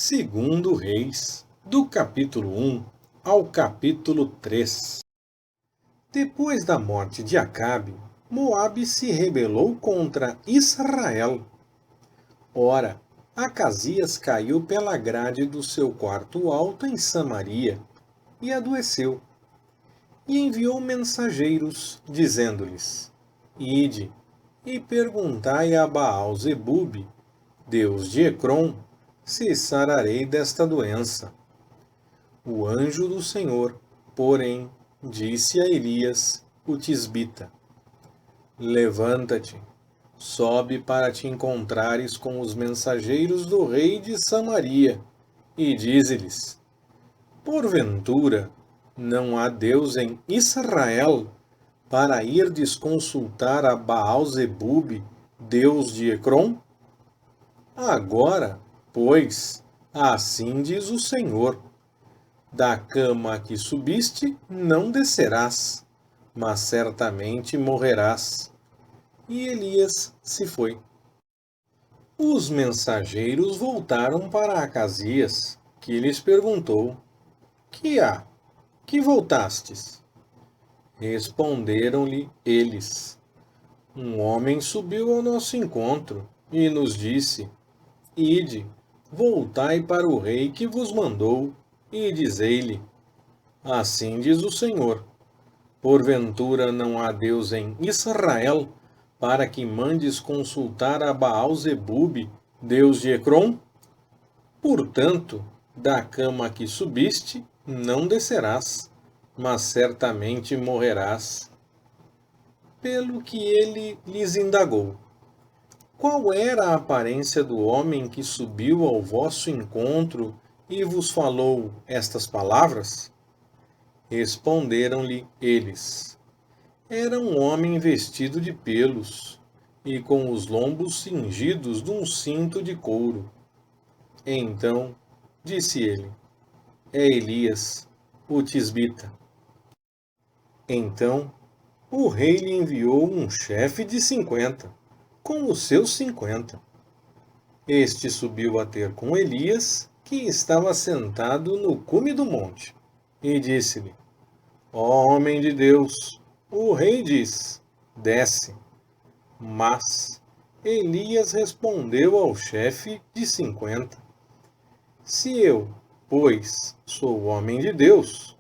Segundo Reis, do capítulo 1 ao capítulo 3. Depois da morte de Acabe, Moabe se rebelou contra Israel. Ora, Acasias caiu pela grade do seu quarto alto em Samaria e adoeceu. E enviou mensageiros, dizendo-lhes: Ide e perguntai a Baal-zebube, Deus de Ecrom, se sararei desta doença. O anjo do Senhor, porém, disse a Elias, o tisbita: Levanta-te, sobe para te encontrares com os mensageiros do rei de Samaria, e dize-lhes: Porventura, não há Deus em Israel, para irdes consultar a Baal-zebube, Deus de Ecrom? Agora, pois, assim diz o Senhor: da cama a que subiste não descerás, mas certamente morrerás. E Elias se foi. Os mensageiros voltaram para Acasias, que lhes perguntou: Que há? Que voltastes? Responderam-lhe eles: Um homem subiu ao nosso encontro e nos disse: Ide, voltai para o rei que vos mandou, e dizei-lhe: Assim diz o Senhor: Porventura não há Deus em Israel, para que mandes consultar a Baal-zebube, Deus de Ecrom? Portanto, da cama a que subiste, não descerás, mas certamente morrerás. Pelo que ele lhes indagou: Qual era a aparência do homem que subiu ao vosso encontro e vos falou estas palavras? Responderam-lhe eles: Era um homem vestido de pelos, e com os lombos cingidos de um cinto de couro. Então disse ele: É Elias, o tisbita. Então o rei lhe enviou um chefe de 50, com os seus 50. Este subiu a ter com Elias, que estava sentado no cume do monte, e disse-lhe: Ó homem de Deus, o rei diz: Desce. Mas Elias respondeu ao chefe de 50: Se eu, pois, sou homem de Deus,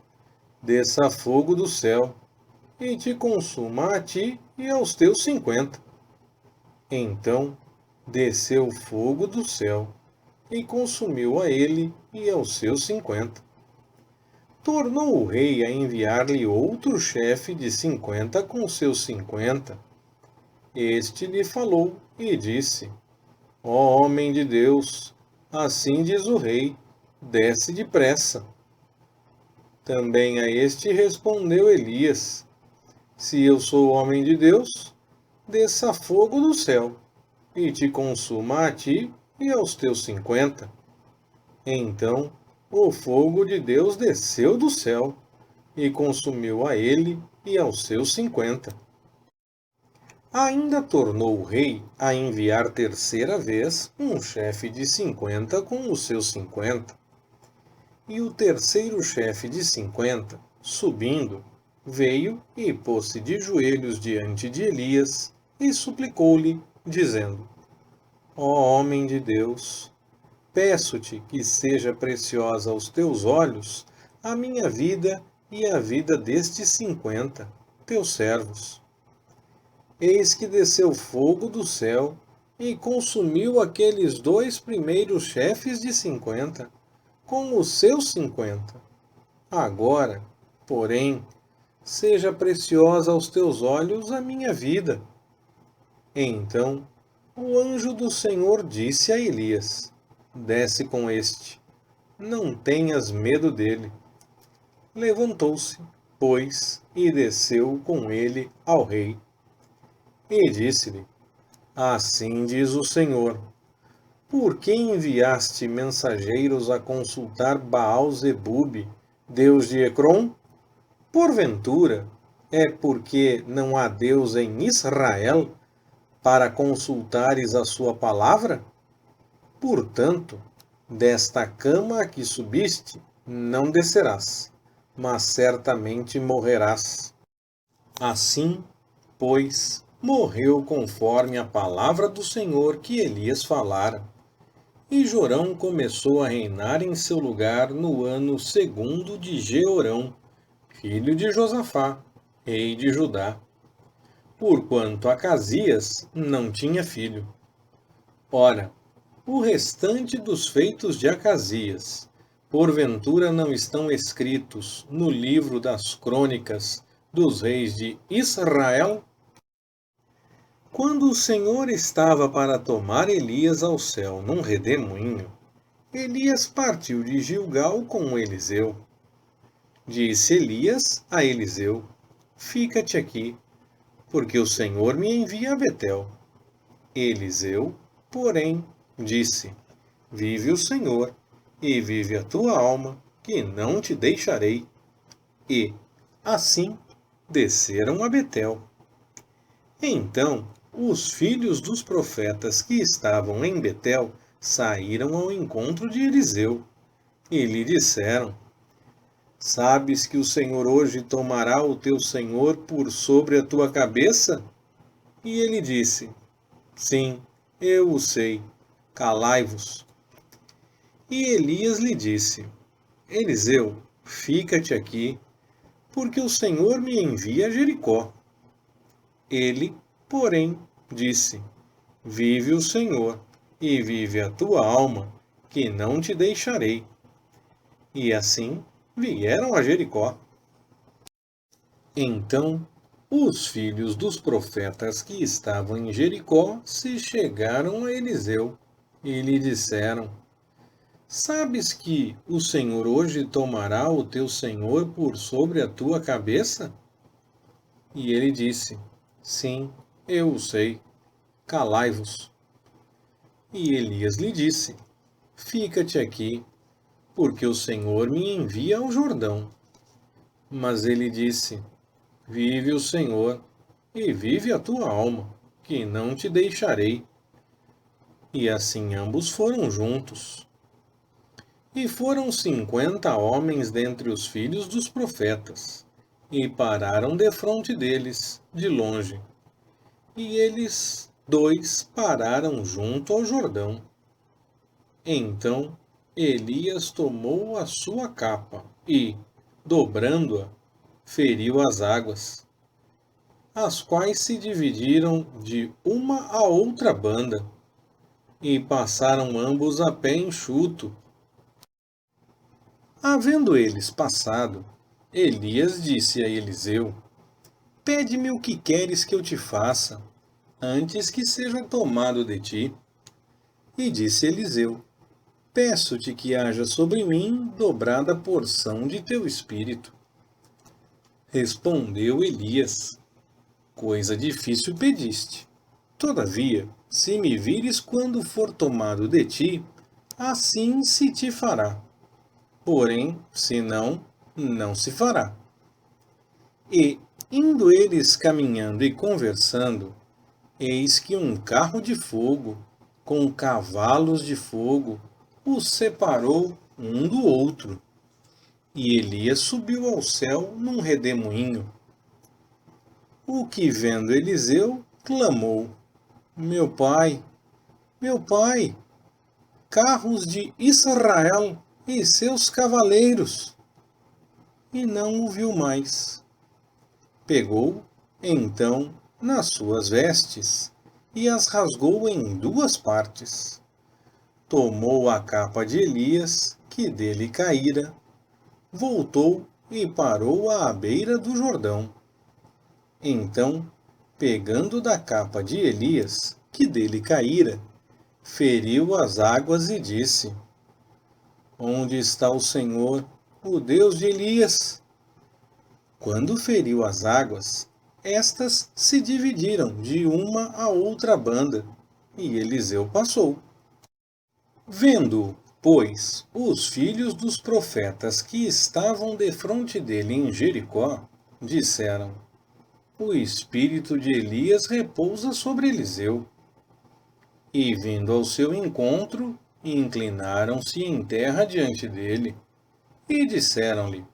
desça fogo do céu e te consuma a ti e aos teus 50. Então desceu fogo do céu e consumiu a ele e aos seus 50. Tornou o rei a enviar-lhe outro chefe de 50 com seus 50. Este lhe falou e disse: Ó homem de Deus, assim diz o rei, desce depressa. Também a este respondeu Elias: Se eu sou homem de Deus, desça fogo do céu e te consuma a ti e aos teus 50. Então o fogo de Deus desceu do céu e consumiu a ele e aos seus 50. Ainda tornou o rei a enviar terceira vez um chefe de 50 com os seus 50. E o terceiro chefe de 50, subindo, veio e pôs-se de joelhos diante de Elias e suplicou-lhe, dizendo: Ó homem de Deus, peço-te que seja preciosa aos teus olhos a minha vida e a vida destes 50, teus servos. Eis que desceu fogo do céu e consumiu aqueles dois primeiros chefes de 50, com os seus 50. Agora, porém, seja preciosa aos teus olhos a minha vida. Então o anjo do Senhor disse a Elias: Desce com este, não tenhas medo dele. Levantou-se, pois, e desceu com ele ao rei. E disse-lhe: Assim diz o Senhor: Por que enviaste mensageiros a consultar Baal-zebube, Deus de Ecrom? Porventura, é porque não há Deus em Israel, para consultares a sua palavra? Portanto, Desta cama a que subiste, não descerás, mas certamente morrerás. Assim, pois, morreu conforme a palavra do Senhor que Elias falara. E Jorão começou a reinar em seu lugar no ano segundo de Jeorão, filho de Josafá, rei de Judá. Porquanto Acasias não tinha filho. Ora, o restante dos feitos de Acasias, porventura não estão escritos no livro das crônicas dos reis de Israel? Quando o Senhor estava para tomar Elias ao céu num redemoinho, Elias partiu de Gilgal com Eliseu. Disse Elias a Eliseu: Fica-te aqui, porque o Senhor me envia a Betel. Eliseu, porém, disse: Vive o Senhor, e vive a tua alma, que não te deixarei. E, assim, desceram a Betel. Então, os filhos dos profetas que estavam em Betel saíram ao encontro de Eliseu, e lhe disseram: Sabes que o Senhor hoje tomará o teu senhor por sobre a tua cabeça? E ele disse: Sim, eu o sei. Calai-vos. E Elias lhe disse: Eliseu, fica-te aqui, porque o Senhor me envia a Jericó. Ele, porém, disse: Vive o Senhor, e vive a tua alma, que não te deixarei. E assim vieram a Jericó. Então os filhos dos profetas que estavam em Jericó se chegaram a Eliseu e lhe disseram: Sabes que o Senhor hoje tomará o teu senhor por sobre a tua cabeça? E ele disse: Sim, eu o sei. Calai-vos. E Elias lhe disse: Fica-te aqui, porque o Senhor me envia ao Jordão. Mas ele disse: Vive o Senhor, e vive a tua alma, que não te deixarei. E assim ambos foram juntos. E foram 50 homens dentre os filhos dos profetas, e pararam defronte deles, de longe. E eles dois pararam junto ao Jordão. Então Elias tomou a sua capa e, dobrando-a, feriu as águas, as quais se dividiram de uma a outra banda, e passaram ambos a pé enxuto. Havendo eles passado, Elias disse a Eliseu: Pede-me o que queres que eu te faça, antes que seja tomado de ti. E disse Eliseu: Peço-te que haja sobre mim dobrada porção de teu espírito. Respondeu Elias: Coisa difícil pediste. Todavia, se me vires quando for tomado de ti, assim se te fará. Porém, se não, não se fará. E, indo eles caminhando e conversando, eis que um carro de fogo, com cavalos de fogo, os separou um do outro. E Elias subiu ao céu num redemoinho. O que vendo Eliseu, clamou: Meu pai, carros de Israel e seus cavaleiros! E não o viu mais. Pegou, então, nas suas vestes, e as rasgou em duas partes. Tomou a capa de Elias, que dele caíra, voltou e parou à beira do Jordão. Então, pegando da capa de Elias, que dele caíra, feriu as águas e disse: Onde está o Senhor, o Deus de Elias? Quando feriu as águas, estas se dividiram de uma a outra banda, e Eliseu passou. Vendo, pois, os filhos dos profetas que estavam defronte dele em Jericó, disseram: O espírito de Elias repousa sobre Eliseu. E vindo ao seu encontro, e inclinaram-se em terra diante dele, e disseram-lhe: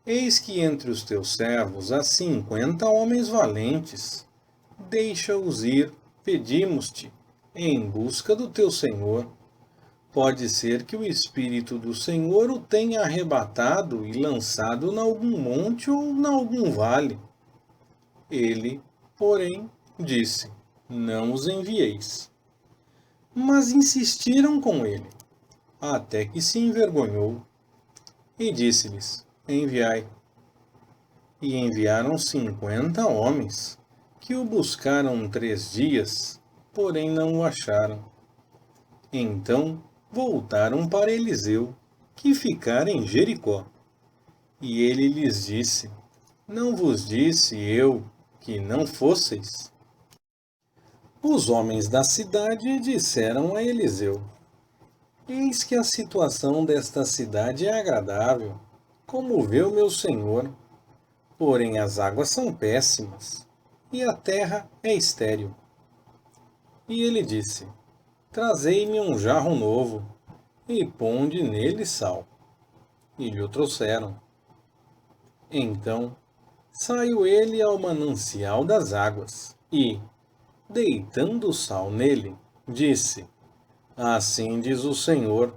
Eis que entre os teus servos há 50 homens valentes. Deixa-os ir, pedimos-te, em busca do teu senhor. Pode ser que o Espírito do Senhor o tenha arrebatado e lançado nalgum monte ou nalgum vale. Ele, porém, disse: Não os envieis. Mas insistiram com ele, até que se envergonhou, e disse-lhes: Enviai. E enviaram 50 homens, que o buscaram 3 dias, porém não o acharam. Então voltaram para Eliseu, que ficara em Jericó. E ele lhes disse: Não vos disse eu que não fosseis? Os homens da cidade disseram a Eliseu: Eis que a situação desta cidade é agradável, como vê o meu senhor. Porém as águas são péssimas, e a terra é estéril. E ele disse: Trazei-me um jarro novo, e ponde nele sal. E lhe o trouxeram. Então saiu ele ao manancial das águas, e, deitando o sal nele, disse: Assim diz o Senhor: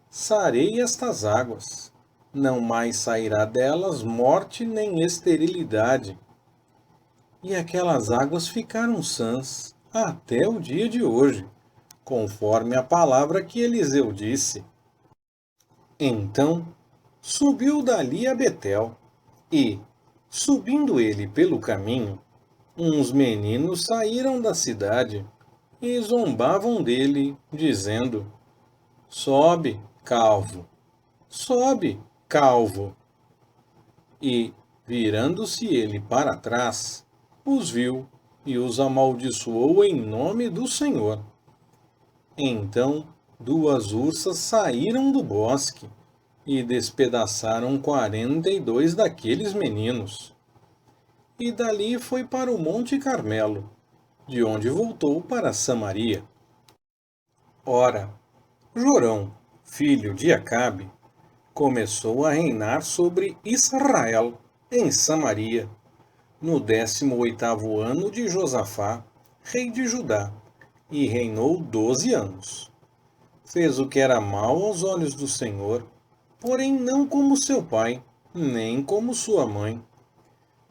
sarei estas águas. Não mais sairá delas morte nem esterilidade. E aquelas águas ficaram sãs até o dia de hoje, conforme a palavra que Eliseu disse. Então subiu dali a Betel, e, subindo ele pelo caminho, uns meninos saíram da cidade e zombavam dele, dizendo: Sobe, calvo, sobe, calvo. E, virando-se ele para trás, os viu e os amaldiçoou em nome do Senhor. Então 2 ursas saíram do bosque e despedaçaram 42 daqueles meninos. E dali foi para o Monte Carmelo, de onde voltou para Samaria. Ora, Jorão, filho de Acabe, começou a reinar sobre Israel, em Samaria, no 18º ano de Josafá, rei de Judá, e reinou 12 anos. Fez o que era mal aos olhos do Senhor, porém não como seu pai, nem como sua mãe,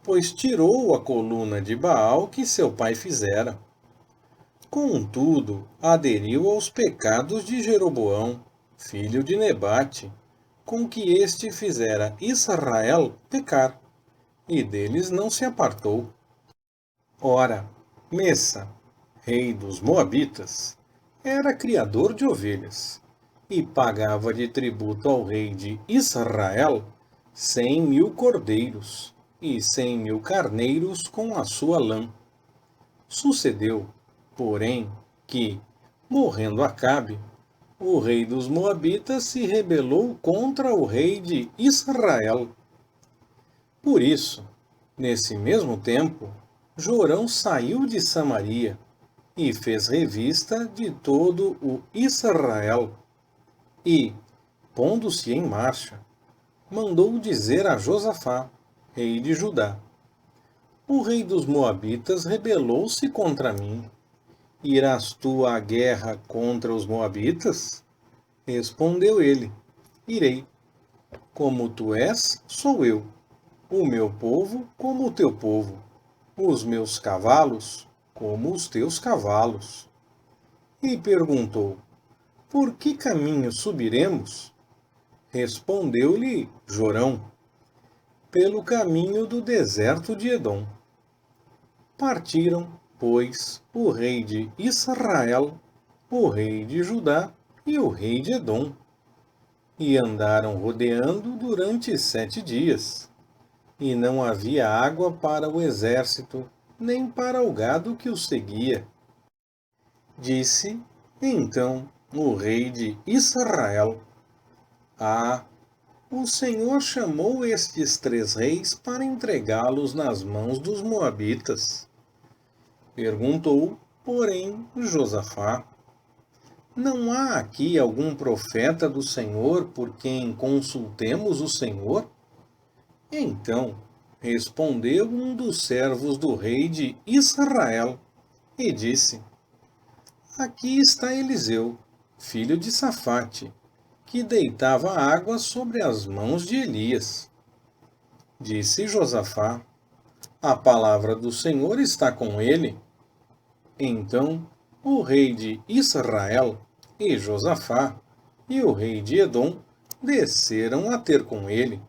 pois tirou a coluna de Baal que seu pai fizera. Contudo, aderiu aos pecados de Jeroboão, filho de Nebate, com que este fizera Israel pecar, e deles não se apartou. Ora, Messa, rei dos Moabitas, era criador de ovelhas, e pagava de tributo ao rei de Israel 100.000 cordeiros e 100.000 carneiros com a sua lã. Sucedeu, porém, que, morrendo Acabe, o rei dos Moabitas se rebelou contra o rei de Israel. Por isso, nesse mesmo tempo, Jorão saiu de Samaria e fez revista de todo o Israel. E, pondo-se em marcha, mandou dizer a Josafá, rei de Judá: O rei dos Moabitas rebelou-se contra mim. Irás tu à guerra contra os Moabitas? Respondeu ele: Irei. Como tu és, sou eu. O meu povo como o teu povo. Os meus cavalos como os teus cavalos. E perguntou: Por que caminho subiremos? Respondeu-lhe Jorão: Pelo caminho do deserto de Edom. Partiram, pois, o rei de Israel, o rei de Judá e o rei de Edom, e andaram rodeando durante 7 dias. E não havia água para o exército, nem para o gado que os seguia. Disse, então, o rei de Israel: Ah, o Senhor chamou estes 3 reis para entregá-los nas mãos dos moabitas. Perguntou, porém, Josafá: Não há aqui algum profeta do Senhor por quem consultemos o Senhor? Então respondeu um dos servos do rei de Israel e disse: Aqui está Eliseu, filho de Safate, que deitava água sobre as mãos de Elias. Disse Josafá: A palavra do Senhor está com ele. Então o rei de Israel e Josafá e o rei de Edom desceram a ter com ele.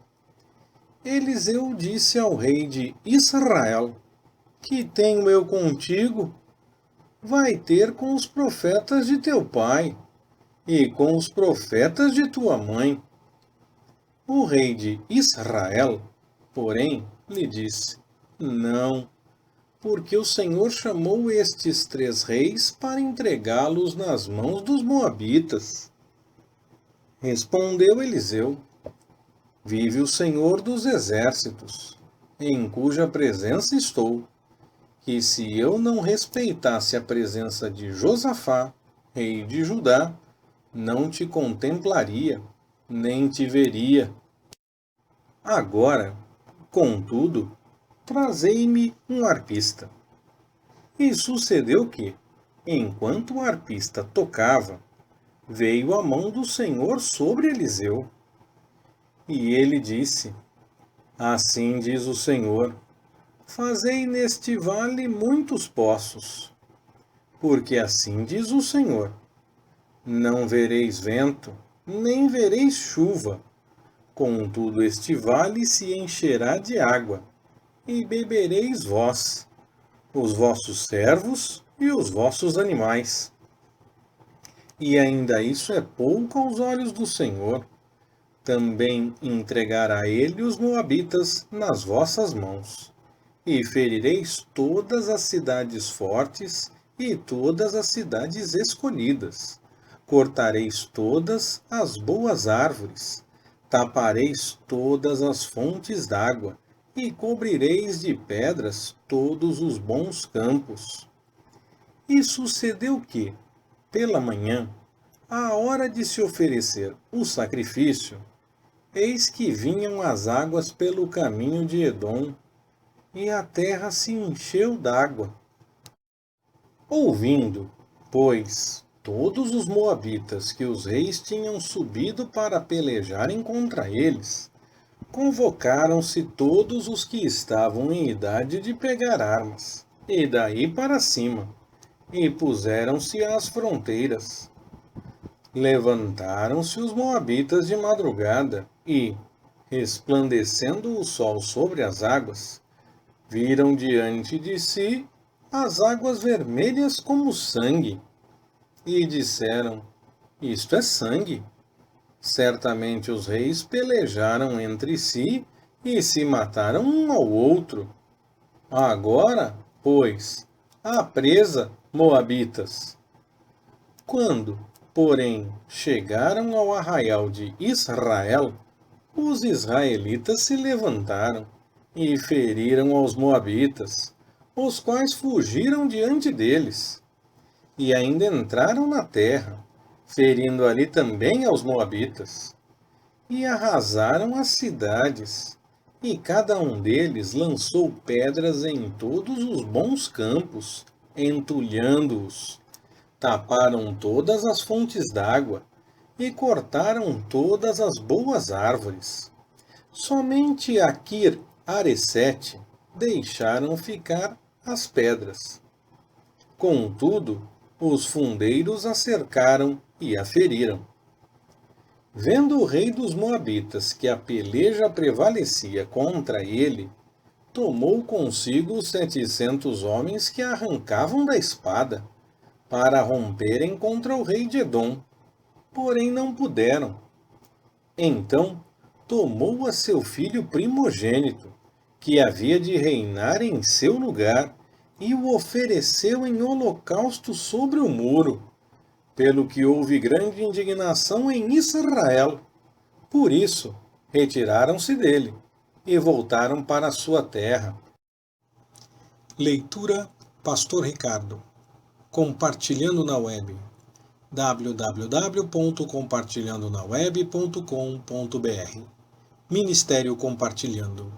Eliseu disse ao rei de Israel: Que tenho eu contigo? Vai ter com os profetas de teu pai e com os profetas de tua mãe. O rei de Israel, porém, lhe disse: Não, porque o Senhor chamou estes 3 reis para entregá-los nas mãos dos moabitas. Respondeu Eliseu: Vive o Senhor dos exércitos, em cuja presença estou, que se eu não respeitasse a presença de Josafá, rei de Judá, não te contemplaria, nem te veria. Agora, contudo, trazei-me um arpista. E sucedeu que, enquanto o arpista tocava, veio a mão do Senhor sobre Eliseu. E ele disse: Assim diz o Senhor: Fazei neste vale muitos poços. Porque assim diz o Senhor: Não vereis vento, nem vereis chuva. Contudo, este vale se encherá de água, e bebereis vós, os vossos servos e os vossos animais. E ainda isso é pouco aos olhos do Senhor. Também entregará ele os moabitas nas vossas mãos. E ferireis todas as cidades fortes e todas as cidades escolhidas. Cortareis todas as boas árvores. Tapareis todas as fontes d'água. E cobrireis de pedras todos os bons campos. E sucedeu que, pela manhã, à hora de se oferecer o sacrifício, eis que vinham as águas pelo caminho de Edom, e a terra se encheu d'água. Ouvindo, pois, todos os moabitas que os reis tinham subido para pelejarem contra eles, convocaram-se todos os que estavam em idade de pegar armas, e daí para cima, e puseram-se às fronteiras. Levantaram-se os moabitas de madrugada e, resplandecendo o sol sobre as águas, viram diante de si as águas vermelhas como sangue, e disseram: Isto é sangue. Certamente os reis pelejaram entre si e se mataram um ao outro. Agora, pois, à presa, moabitas. Quando, porém, chegaram ao arraial de Israel, os israelitas se levantaram e feriram aos moabitas, os quais fugiram diante deles, e ainda entraram na terra, ferindo ali também aos moabitas, e arrasaram as cidades, e cada um deles lançou pedras em todos os bons campos, entulhando-os. Taparam todas as fontes d'água e cortaram todas as boas árvores. Somente a Kir-Haresete deixaram ficar as pedras. Contudo, os fundeiros a cercaram e a feriram. Vendo o rei dos Moabitas que a peleja prevalecia contra ele, tomou consigo os 700 homens que arrancavam da espada, para romperem contra o rei de Edom, porém não puderam. Então tomou a seu filho primogênito, que havia de reinar em seu lugar, e o ofereceu em holocausto sobre o muro, pelo que houve grande indignação em Israel. Por isso, retiraram-se dele e voltaram para a sua terra. Leitura Pastor Ricardo. Compartilhando na web. www.compartilhandonaweb.com.br. Ministério Compartilhando.